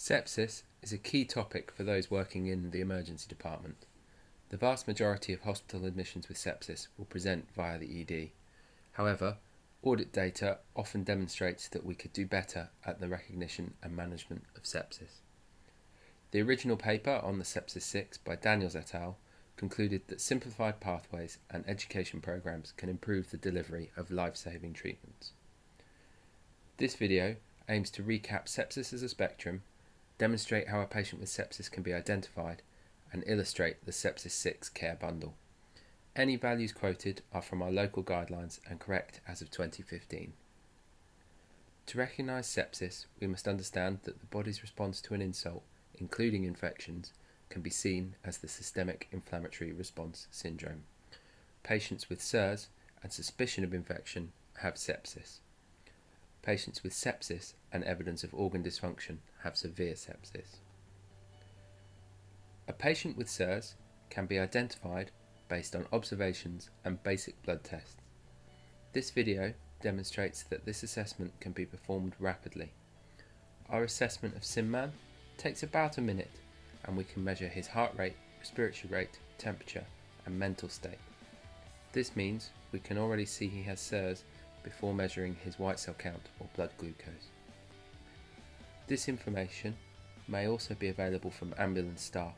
Sepsis is a key topic for those working in the emergency department. The vast majority of hospital admissions with sepsis will present via the ED. However, audit data often demonstrates that we could do better at the recognition and management of sepsis. The original paper on the Sepsis 6 by Daniels et al. Concluded that simplified pathways and education programs can improve the delivery of life-saving treatments. This video aims to recap sepsis as a spectrum, demonstrate how a patient with sepsis can be identified, and illustrate the Sepsis 6 care bundle. Any values quoted are from our local guidelines and correct as of 2015. To recognise sepsis, we must understand that the body's response to an insult, including infections, can be seen as the systemic inflammatory response syndrome. Patients with SIRS and suspicion of infection have sepsis. Patients with sepsis and evidence of organ dysfunction have severe sepsis. A patient with SIRS can be identified based on observations and basic blood tests. This video demonstrates that this assessment can be performed rapidly. Our assessment of SIMMAN takes about a minute, and we can measure his heart rate, respiratory rate, temperature, and mental state. This means we can already see he has SIRS before measuring his white cell count or blood glucose. This information may also be available from ambulance staff.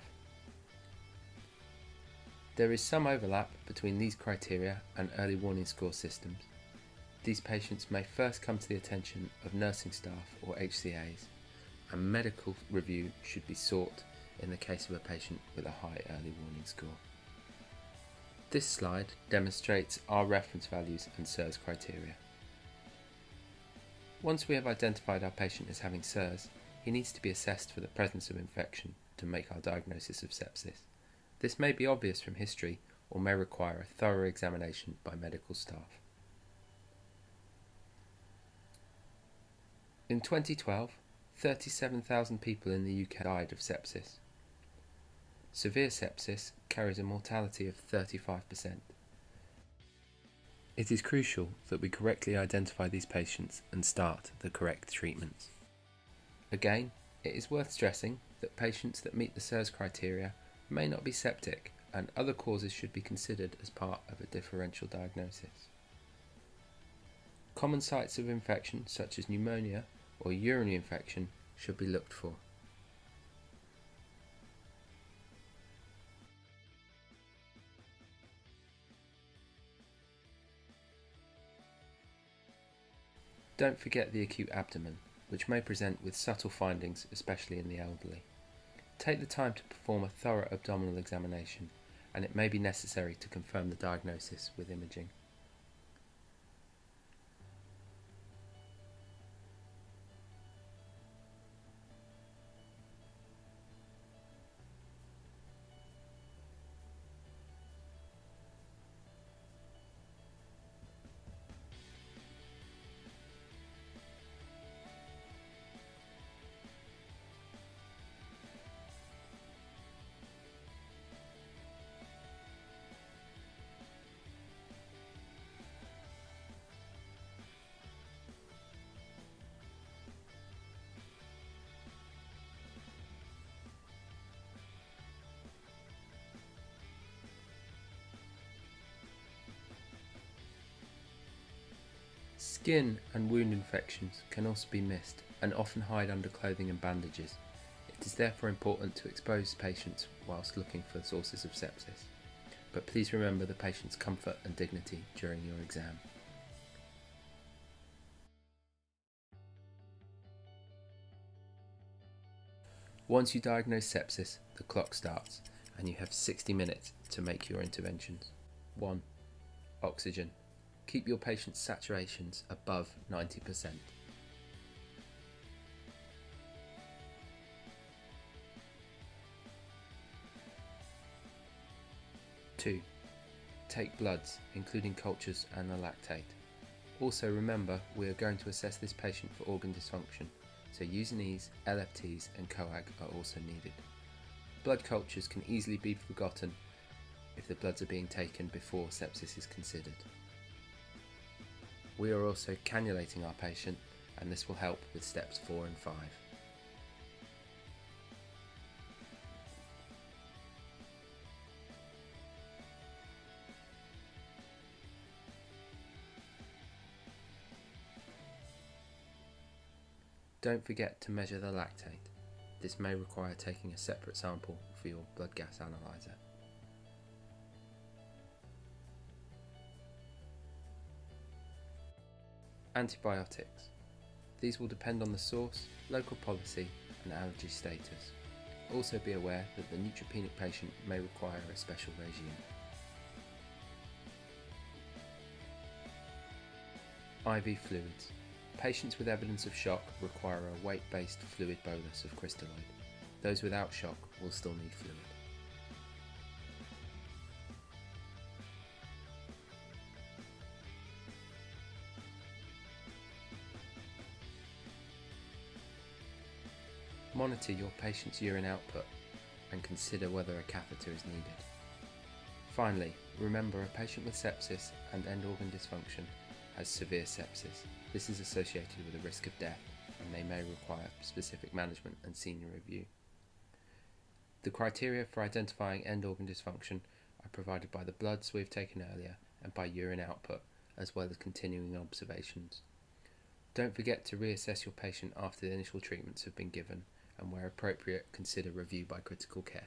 There is some overlap between these criteria and early warning score systems. These patients may first come to the attention of nursing staff or HCAs, and medical review should be sought in the case of a patient with a high early warning score. This slide demonstrates our reference values and SIRS criteria. Once we have identified our patient as having SIRS, he needs to be assessed for the presence of infection to make our diagnosis of sepsis. This may be obvious from history or may require a thorough examination by medical staff. In 2012, 37,000 people in the UK died of sepsis. Severe sepsis carries a mortality of 35%. It is crucial that we correctly identify these patients and start the correct treatments. Again, it is worth stressing that patients that meet the SIRS criteria may not be septic, and other causes should be considered as part of a differential diagnosis. Common sites of infection such as pneumonia or urinary infection should be looked for. Don't forget the acute abdomen, which may present with subtle findings, especially in the elderly. Take the time to perform a thorough abdominal examination, and it may be necessary to confirm the diagnosis with imaging. Skin and wound infections can also be missed and often hide under clothing and bandages. It is therefore important to expose patients whilst looking for sources of sepsis. But please remember the patient's comfort and dignity during your exam. Once you diagnose sepsis, the clock starts and you have 60 minutes to make your interventions. 1. Oxygen. Keep your patient's saturations above 90%. 2. Take bloods, including cultures and a lactate. Also remember, we are going to assess this patient for organ dysfunction, so Usinase, LFTs and coag are also needed. Blood cultures can easily be forgotten if the bloods are being taken before sepsis is considered. We are also cannulating our patient, and this will help with steps 4 and 5. Don't forget to measure the lactate. This may require taking a separate sample for your blood gas analyzer. Antibiotics. These will depend on the source, local policy and allergy status. Also be aware that the neutropenic patient may require a special regime. IV fluids. Patients with evidence of shock require a weight-based fluid bolus of crystalloid. Those without shock will still need fluid. Monitor your patient's urine output and consider whether a catheter is needed. Finally, remember a patient with sepsis and end organ dysfunction has severe sepsis. This is associated with a risk of death and they may require specific management and senior review. The criteria for identifying end organ dysfunction are provided by the bloods we've taken earlier and by urine output, as well as continuing observations. Don't forget to reassess your patient after the initial treatments have been given, and where appropriate, consider review by critical care.